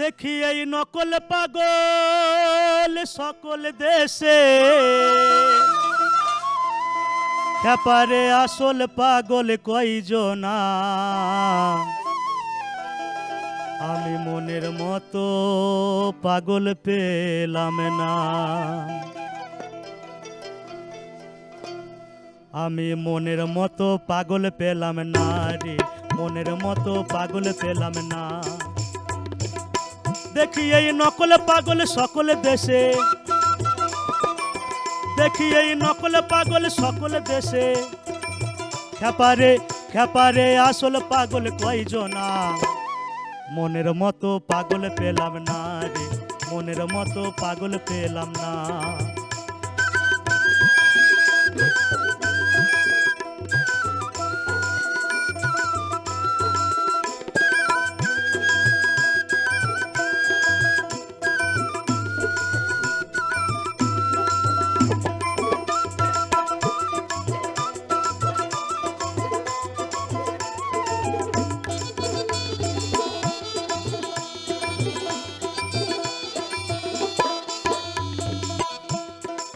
দেখি এই নকল পাগল সকল দেশে, খেপারে আসল পাগল কয়জনা। আমি মনের মতো পাগল পেলাম না, আমি মনের মতো পাগল পেলাম না রে, মনের মতো পাগল পেলাম না। দেখি এই নকল পাগল সকল দেশে, দেখি এই নকল পাগল সকল দেশে, খেপারে খেপারে আসল পাগল কয়জনা। মনের মতো পাগল পেলাম না রে, মনের মতো পাগল পেলাম না।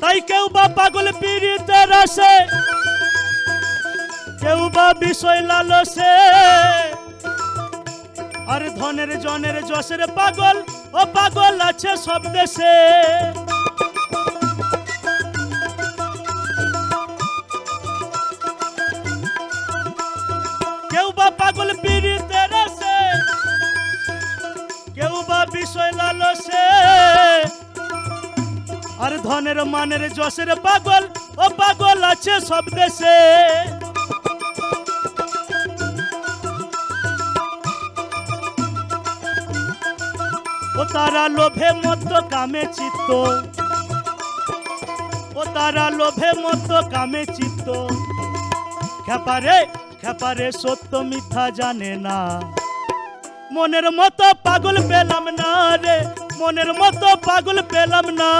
তাই কেউ বা পাগল পীড়িতের রসে, কেউ বা বিষয় লালসে, আর ধনের জনের যশের পাগল ও পাগল আছে সব দেশে। কেউ বা পাগল পীড়িতের রসে, কেউ বা বিষয় লালসে, আর ধনের মানের যশের পাগল ও পাগল আছে সব দেশে। ও তারা লোভে মত্ত কামে চিত্ত, ও তারা লোভে মত্ত কামে চিত্ত, খেপারে খেপারে সত্য মিথ্যা জানে না। মনের মতো পাগল পেলাম না রে, মনের মতো পাগল পেলাম না।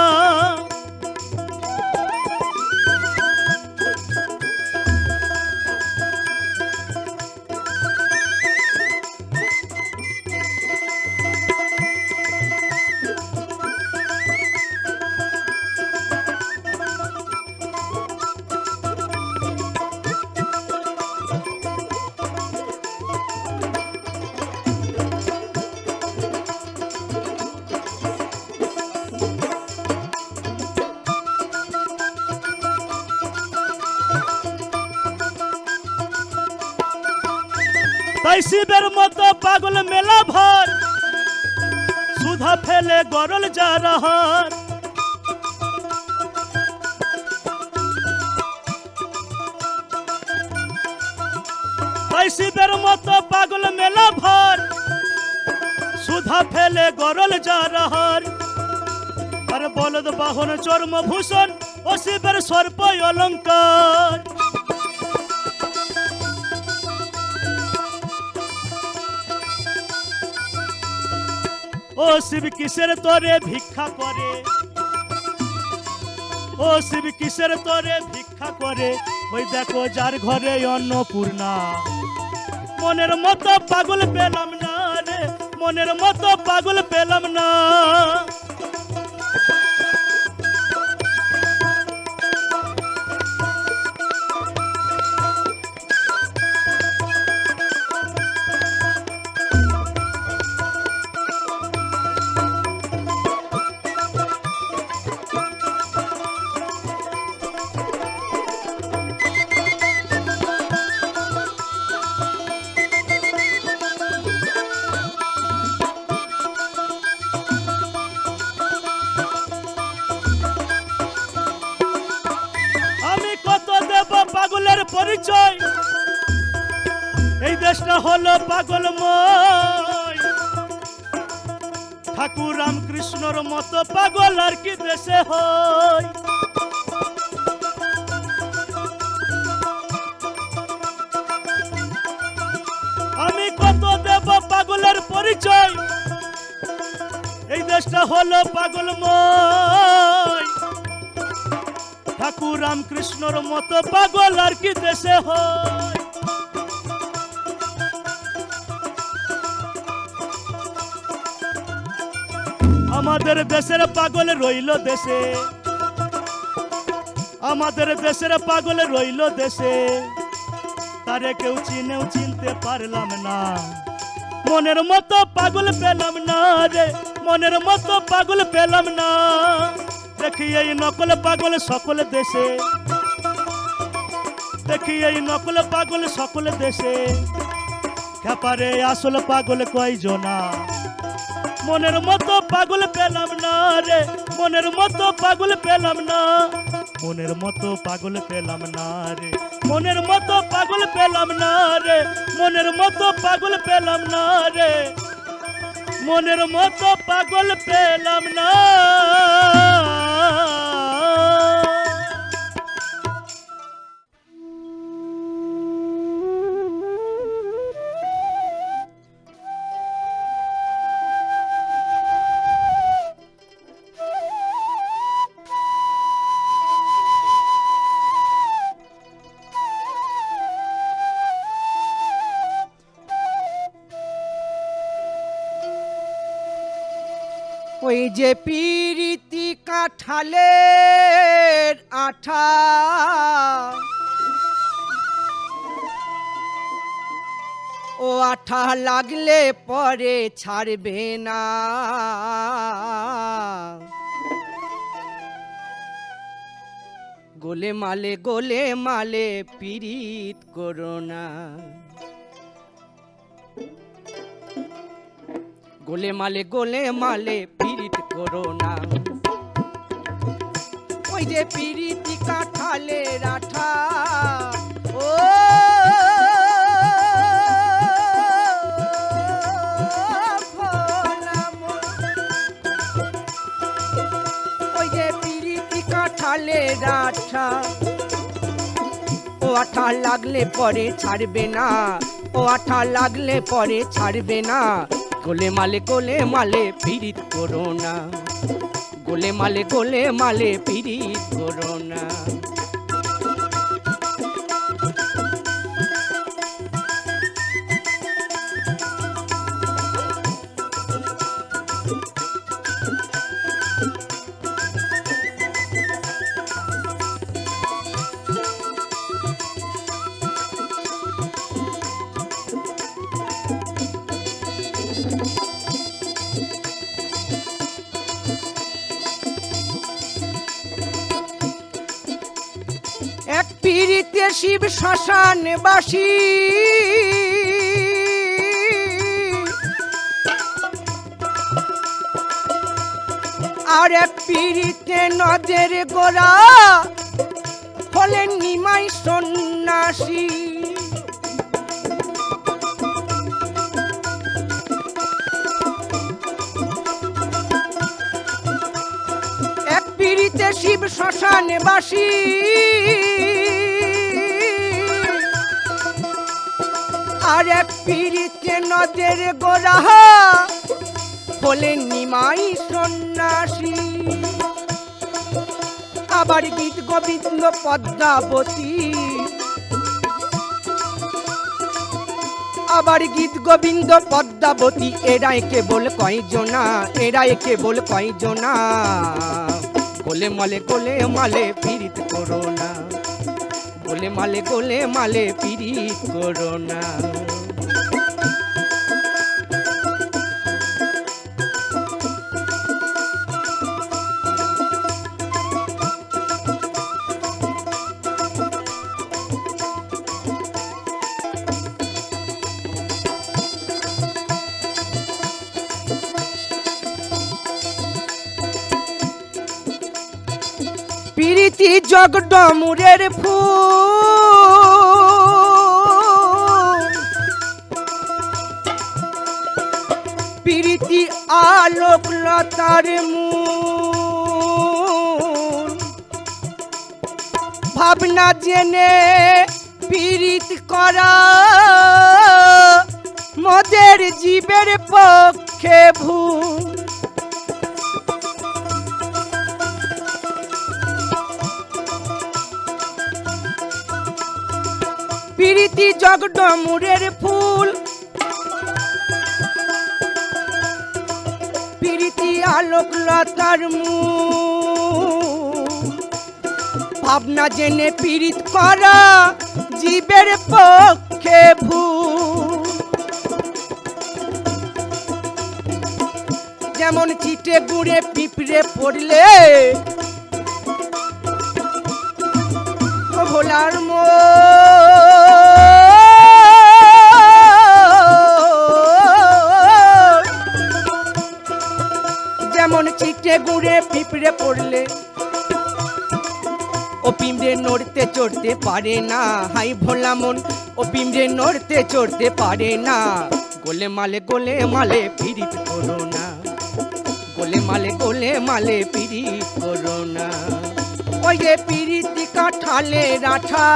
তাই শিবের মতো পাগল মেলা ভর, সুধা ফেলে গরল যারাহার। তাই শিবের মতো পাগল মেলা ভর, সুধা ফেলে গরল যারাহার। আর বলদ বাহন চর্মভূষণ ও শিবের সর্প অলঙ্কার। ও শিব কিসের তোরে ভিক্ষা করে, ও শিব কিসের তোরে ভিক্ষা করে, ওই দেখো যার ঘরে অন্নপূর্ণা। মনের মতো পাগল পেলাম না রে, মনের মতো পাগল পেলাম না। দেশটা হলো পাগলময়, ঠাকুর রামকৃষ্ণর মতো পাগল আর কি দেশে হয়। আমি কত দেব পাগলের পরিচয়, এই দেশটা হলো পাগলময়, ঠাকুর রামকৃষ্ণর মতো পাগল আর কি দেশে হয়। আমাদের দেশের পাগল রইল দেশে, আমাদের দেশের পাগল রইল দেশে, তারে কেউ চিনেও চিনতে পারলাম না। মনের মতো পাগল পেলাম না রে, মনের মতো পাগল পেলাম না। দেখি এই নকল পাগল সকল দেশে, দেখি এই নকল পাগল সকল দেশে, খেপারে আসল পাগল কয়জনা। মনের মতো পাগল পেলাম না রে, মনের মতো পাগল পেলাম না, মনের মতো পাগল পেলাম না রে, মনের মতো পাগল পেলাম না রে, মনের মতো পাগল পেলাম না রে, মনের মতো পাগল পেলাম না। ওই যে পিরিতি কাঁঠালের আঠা, ও আঠা লাগলে পরে ছাড়বে না। গোলে মালে পিরিত করো না, গোলে মালে পিরিত করো না। ওই যে পিরিতি কাঁঠালের আঠা, ও ওই যে পিরিতি কাঁঠালের আঠা, ও আঠা লাগলে পরে ছাড়বে না, ও আঠা লাগলে পরে ছাড়বে না। গোলে মালে পিরিত করো না, গোলে মালে পিরিত করো না। এক পিরিতে শিব শ্মশানবাসী, আর এক পিরিতে নদের গোড়া হলেন নিমাই সন্ন্যাসী। এক পিরিতে শিব শ্মশানবাসী, আর এক পিরিতে নদের গোড়া হলেন নিমাই সন্ন্যাসী। আবার গীত গোবিন্দ পদ্মাবতী, আবার গীত গোবিন্দ পদ্মাবতী, এরাই কেবল কয়জনা, এরাই কেবল কয়জনা। গোলে মালে পিরিত করো না, গোলে মালে পিরিত করো না। পিরিতি জগডমুরের ফুল, প্রীতি আলোকলতার মূল ভাবনা জেনে পীড়িত করা মোদের জীবের পক্ষে ভুল। প্রীতি জগডমুরের ফুল প্রীতি আলোকলতার মূল ভাবনা জেনে পীড়িত করা জীবের পক্ষে ভুল। যেমন চিটে গুড়ে পিঁপড়ে পড়লে ভোলার যেমন চিটে গুড়ে পিঁপড়ে পড়লে ও পিঁপড়ে নড়তে চড়তে পারে না। হাই ভোলা মন ও পিঁপড়ে নড়তে চড়তে পারে না। গোলে মালে পীড়িত করো না, গোলে মালে পীড়িত করো না। ওই যে পীড়িত কাঠালে রাঠা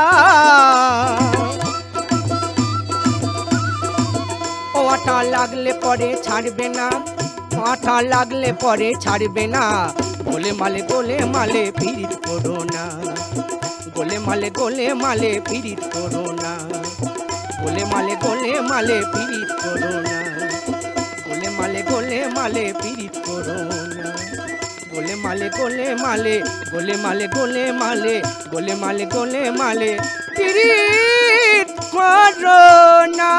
ও আটা লাগলে পরে ছাড়বে না, আটা লাগলে পরে ছাড়বে না। গোলে মালে পীড়িত করো না, গোলে মালে পীড়িত করো না, গোলে মালে পীড়িত করো না, গোলে মালে পীড়িত করো না, গোলে মালে পীড়িত করো না।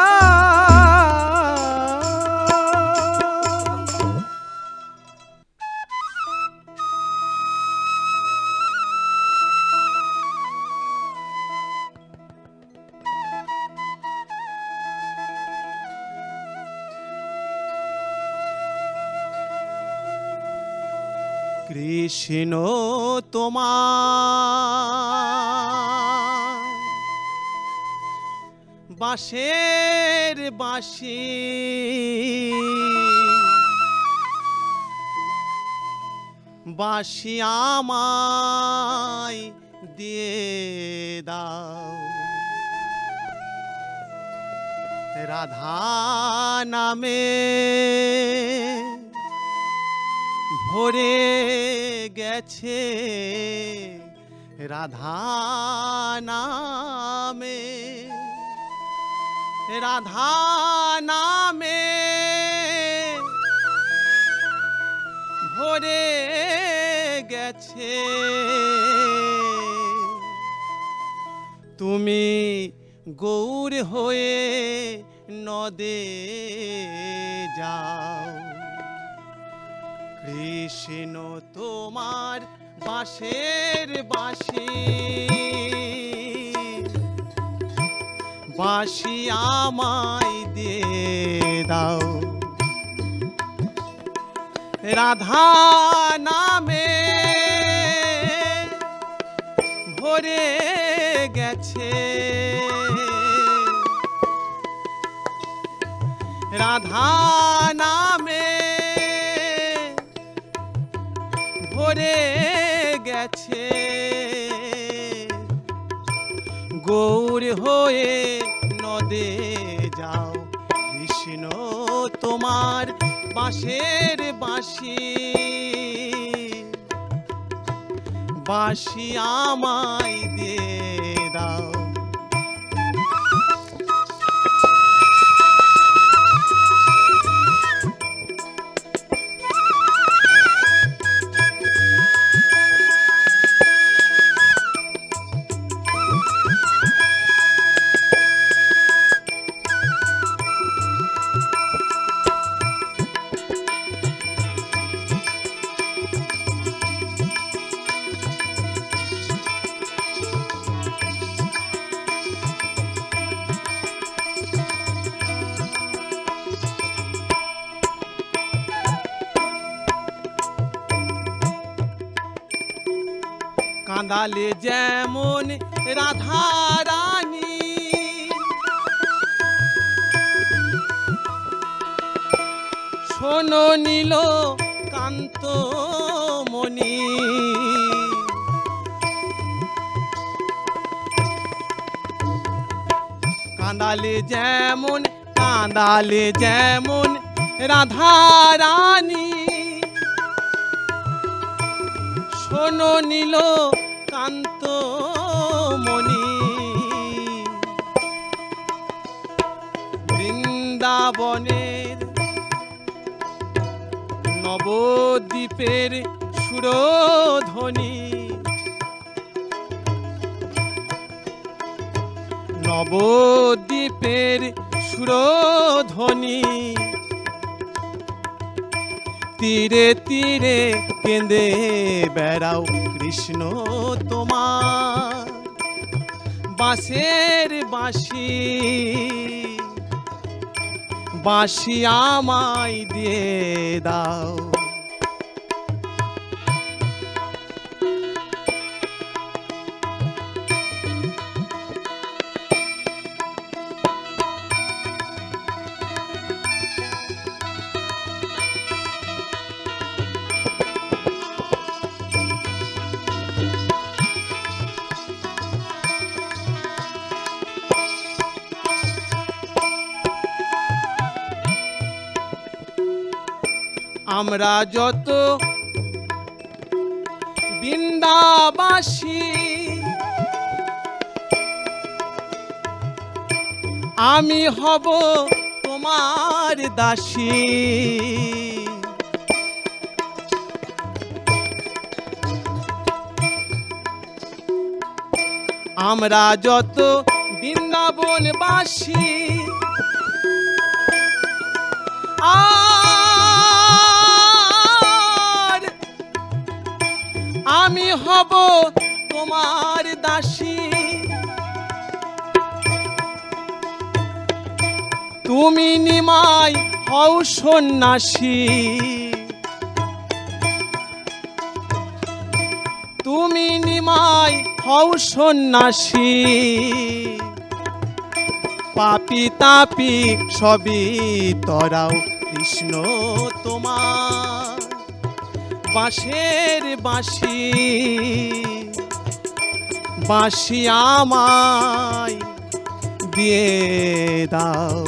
কৃষ্ণ তোমার বাঁশের বাঁশি বাঁশি আমায় দিয়ে দাও, রাধা নামে ভরে গেছে, রাধা নামে, রাধা নামে ভরে গেছে। তুমি গৌর হয়ে নদে যাও, কৃষ্ণ তোমার বাঁশের বাঁশি বাঁশি আমায় দিয়ে দাও, রাধা নামে ভরে গেছে, রাধা নামে ভরে গেছে। গৌর হয়ে নদে যাও, কৃষ্ণ তোমার বাঁশের বাঁশি বাঁশি আমায় দিয়ে দাও। কাঁদালে যেমন রাধা রানী, শোনো নীল কান্ত মনি, কাঁদালে যেমন রাধা রানী, শোনো নীল কান্ত মনি, বৃন্দাবনের নবদ্বীপের সুরধ্বনি, নবদ্বীপের সুরধ্বনি, তীরে তীরে কেঁদে বেড়াও কৃষ্ণ তোমার বাঁশের বাঁশি, বাঁশি আমায় দিয়ে দাও। আমরা যত বৃন্দাবাসী, আমি হব তোমার দাসী, আমরা যত বৃন্দাবনবাসী, আমি হব তোমার দাসী, তুমি নিমাই হও সন্ন্যাসী, তুমি নিমাই হও সন্ন্যাসী, পাপি তাপি সবই তরাও কৃষ্ণ তোমার বাঁশের বাঁশি, বাঁশি আমায় দিয়ে দাও।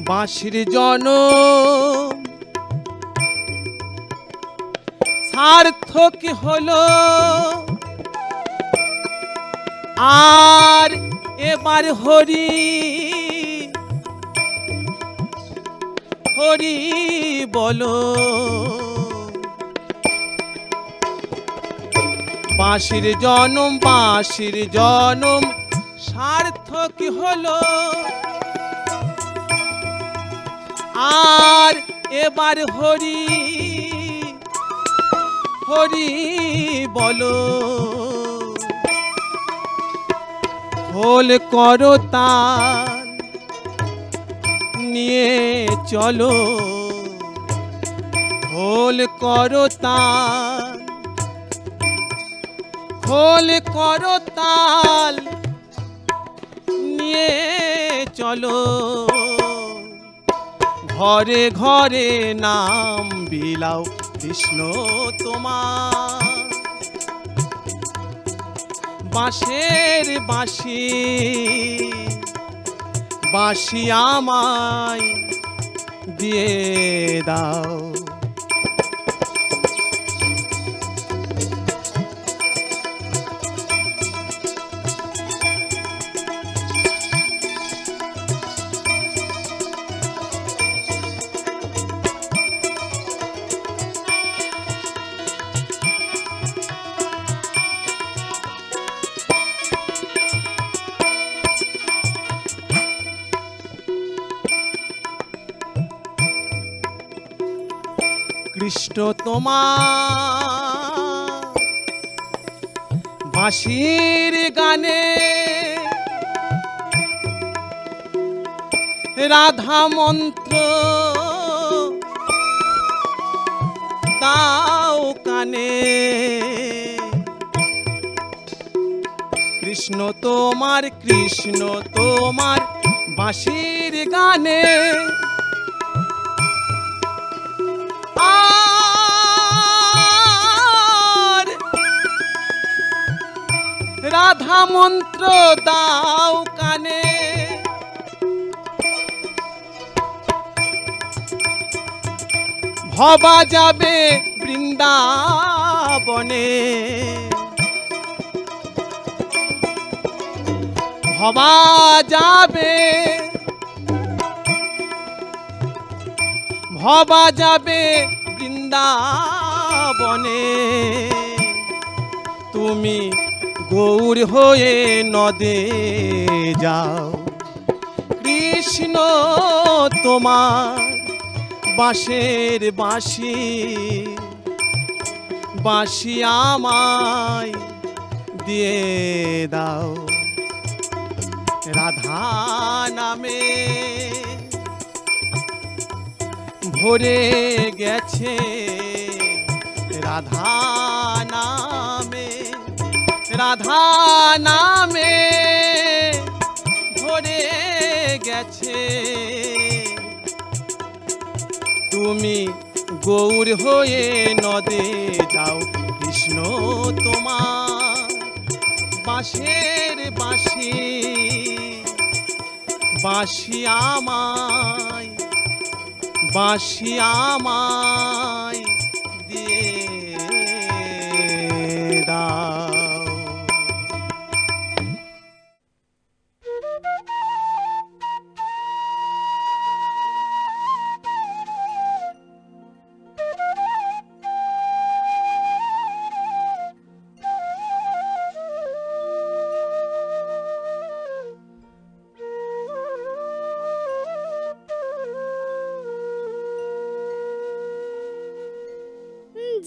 বাঁশির জনম সার্থক হলো, আর এবার হরি হরি বলো। বাঁশির জনম সার্থক হলো, আর এবার হরি হরি বলো। খোল করো তাল নিয়ে চলো, খোল করো তাল, খোল করো তাল নিয়ে চলো। ঘরে ঘরে নাম বিলাও কৃষ্ণ তোমার বাঁশের বাঁশি, বাঁশি আমায় দিয়ে দাও। কৃষ্ণ তোমার বাঁশির গানে রাধা মন্ত্র দাও কানে কৃষ্ণ তোমার বাঁশির গানে আর রাধা মন্ত্র দাও কানে ভবা যাবে বৃন্দাবনে ভবা যাবে বৃন্দাবনে তুমি গৌর হয়ে নদে যাও কৃষ্ণ তোমার বাঁশের বাঁশি আমায় দিয়ে দাও রাধা নামে ভরে গেছে রাধা নামে ভরে গেছে তুমি গৌর হয়ে নদে যাও কৃষ্ণ তোমার বাঁশের বাঁশি আমায় দিয়ে দাও।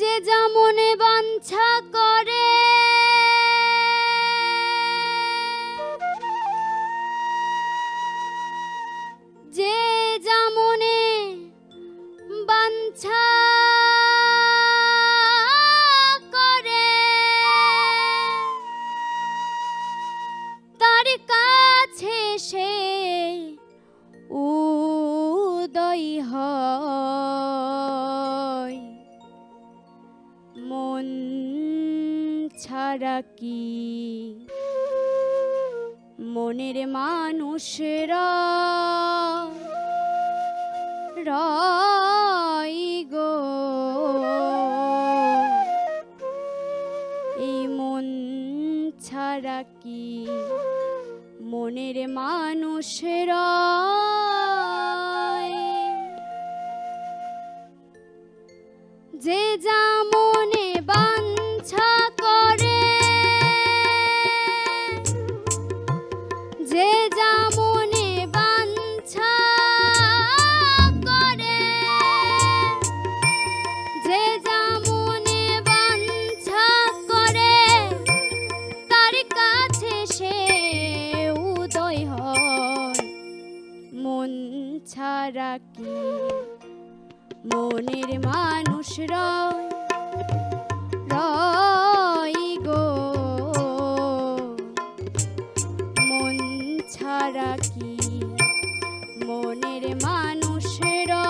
যে যা মনে বাঞ্ছা করে যে যা মনে বাঞ্ছা করে তার কাছে সে উদয় হয় মন ছাড়া কি মনের মানুষরা রয় গো এই মন ছাড়া কি মনের মানুষরা যে যা মনে বাঞ্ছা করে যে যা মনে বাঞ্ছা করে যে যা মনে বাঞ্ছা করে তার কাছে সে উদয় হয় মন ছাড়া কি মনের মানুষরা রয় গো মন ছাড়া কি মনের মানুষরা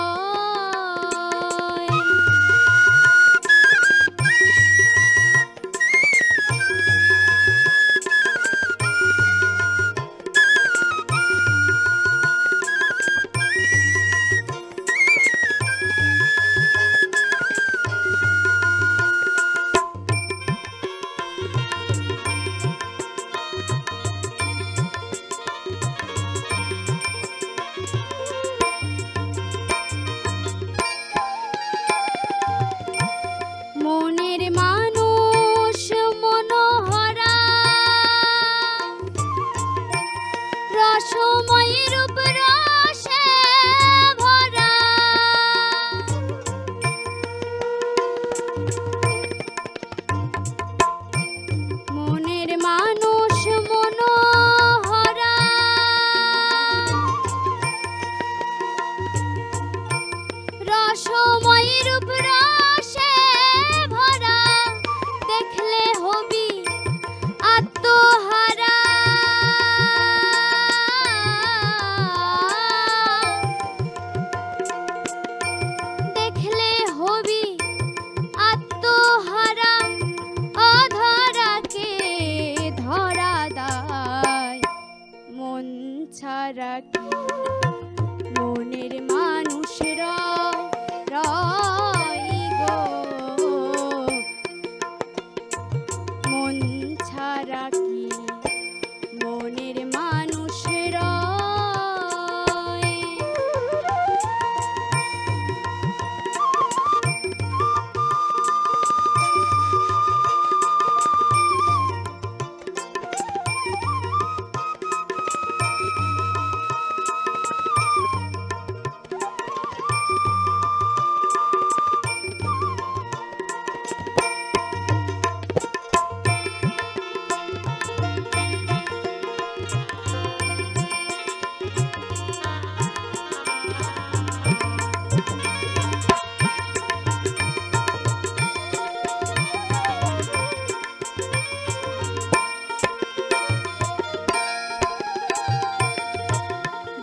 মানুষ মনোহরা, রসময় রূপ রসে ভরা, দেখলে হবি আত্মহারা। দেখলে হবি আত্মহারা, অধরাকে ধরা দায়। মন ছাড়া কি মনের মানুষ রয় গো, মন ছাড়া কি মনের মানুষ রয়।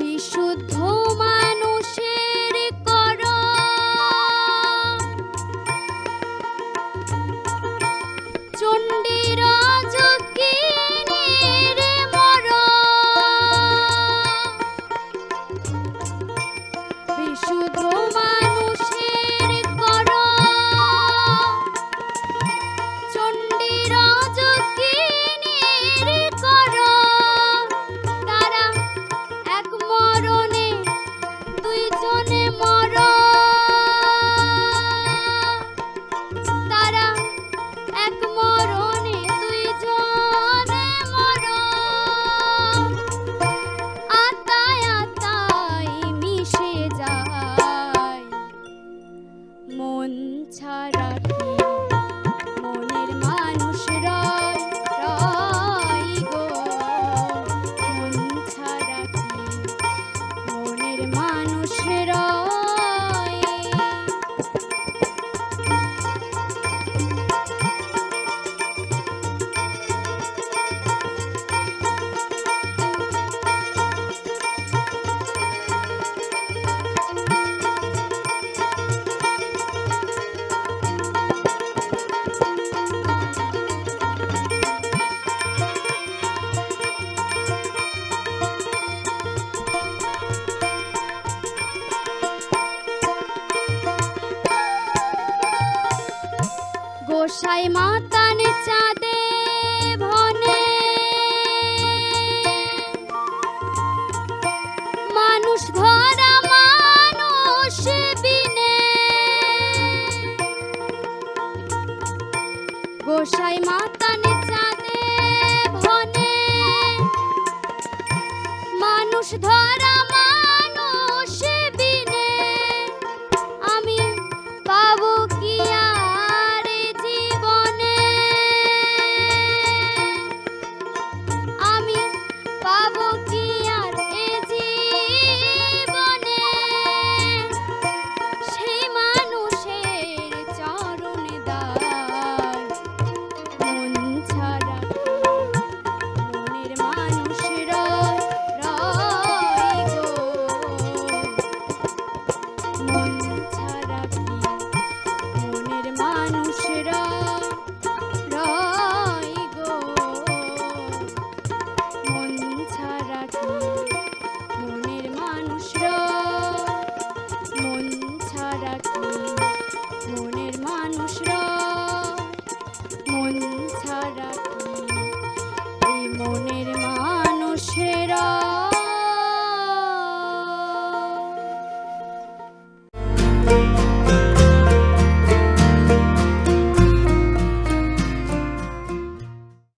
বিশুদ্ধ মানুষের কর চণ্ডীর যজ্ঞিনীর মর, বিশুদ্ধ মানুষের কর চণ্ডীর যজ্ঞিনীর কর। তারা এক মরণে দুইজনে মর, তারা এক মরণে দুইজনে মর। আত্মায় আত্মায় মিশে যায়, মন ছাড়া কি মনের মানুষ রয় গো, মন ছাড়া কি মনের মানুষ রয়। গোসাই মাতান চাঁদে ভনে, মানুষ ধরা মানুষ বিনে। গোসাই মাতান চাঁদে ভনে, মানুষ ধরা